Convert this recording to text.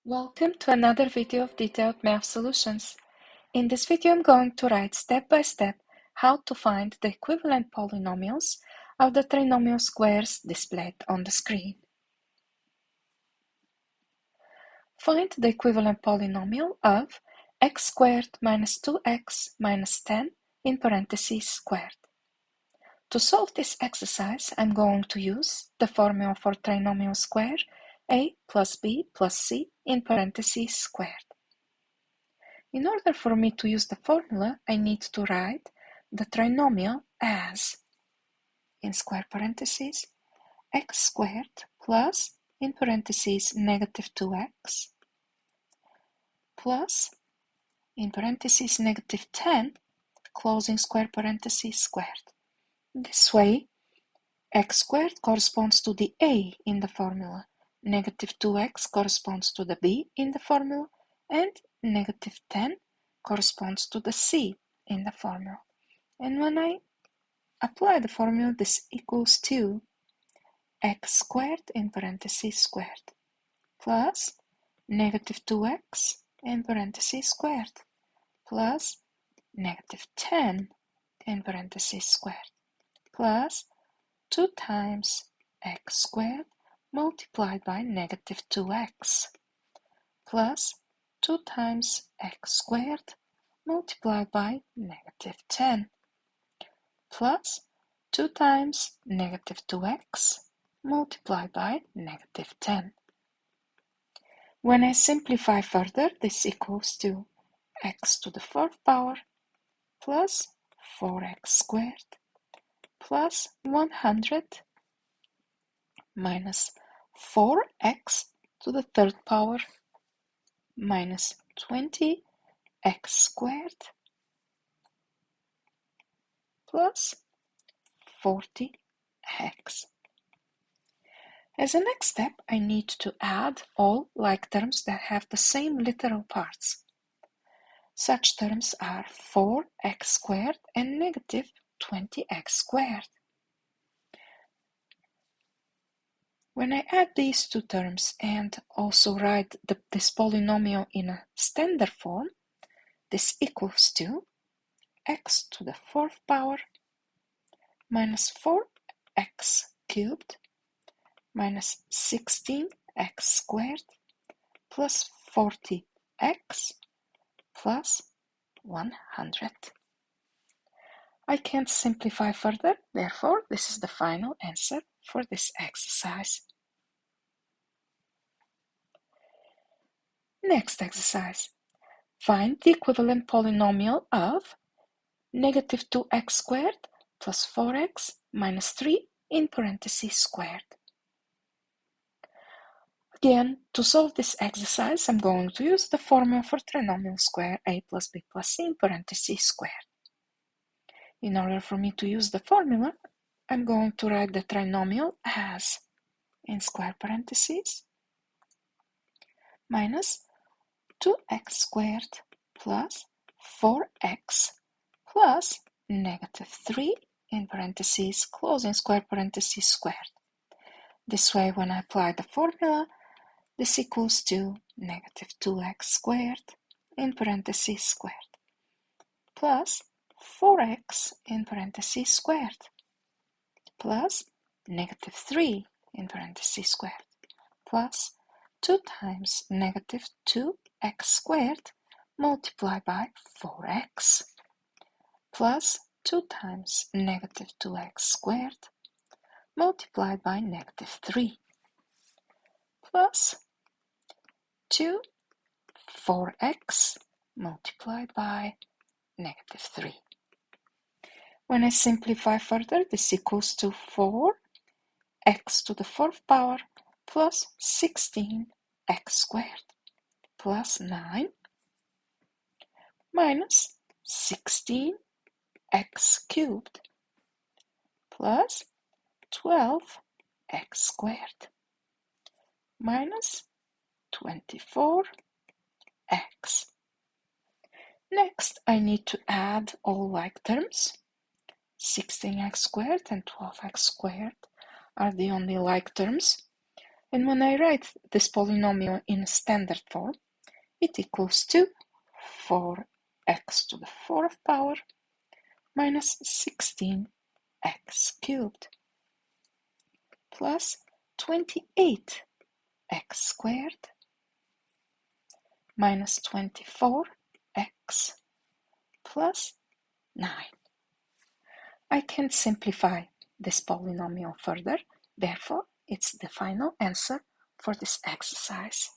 Welcome to another video of detailed math solutions. In this video, I'm going to write step by step how to find the equivalent polynomials of the trinomial squares displayed on the screen. Find the equivalent polynomial of x squared minus 2x minus 10 in parentheses squared. To solve this exercise, I'm going to use the formula for trinomial square a plus b plus c in parentheses squared. In order for me to use the formula, I need to write the trinomial as, in square parentheses, x squared plus, in parentheses, negative 2x, plus, in parentheses, negative 10, closing square parentheses squared. This way, x squared corresponds to the a in the formula, negative 2x corresponds to the b in the formula, and negative 10 corresponds to the c in the formula. And when I apply the formula, this equals to x squared in parentheses squared plus negative 2x in parentheses squared plus negative 10 in parentheses squared plus 2 times x squared multiplied by negative 2x plus 2 times x squared multiplied by negative 10 plus 2 times negative 2x multiplied by negative 10. When I simplify further, this equals to x to the 4th power plus 4x squared plus 100 minus 4x to the 3rd power minus 20x squared plus 40x. As a next step, I need to add all like terms that have the same literal parts. Such terms are 4x squared and negative 20x squared. When I add these two terms and also write this polynomial in a standard form, this equals to x to the 4th power minus 4x cubed minus 16x squared plus 40x plus 100. I can't simplify further, therefore this is the final answer for this exercise. Next exercise. Find the equivalent polynomial of negative 2x squared plus 4x minus 3 in parentheses squared. Again, to solve this exercise, I'm going to use the formula for trinomial square a plus b plus c in parentheses squared. In order for me to use the formula, I'm going to write the trinomial as, in square parentheses, minus 2x squared plus 4x plus negative 3 in parentheses, closing square parentheses squared. This way, when I apply the formula, this equals to negative 2x squared in parentheses squared plus 4x in parentheses squared plus negative 3 in parentheses squared plus 2 times negative 2x squared multiplied by 4x plus 2 times negative 2x squared multiplied by negative 3 plus 4x multiplied by negative 3. When I simplify further, this equals to 4x to the 4th power plus 16x squared plus 9 minus 16x cubed plus 12x squared minus 24x. Next, I need to add all like terms. 16x squared and 12x squared are the only like terms. And when I write this polynomial in standard form, it equals to 4x to the 4th power minus 16x cubed plus 28x squared minus 24x plus 9. I can simplify this polynomial further, therefore it's the final answer for this exercise.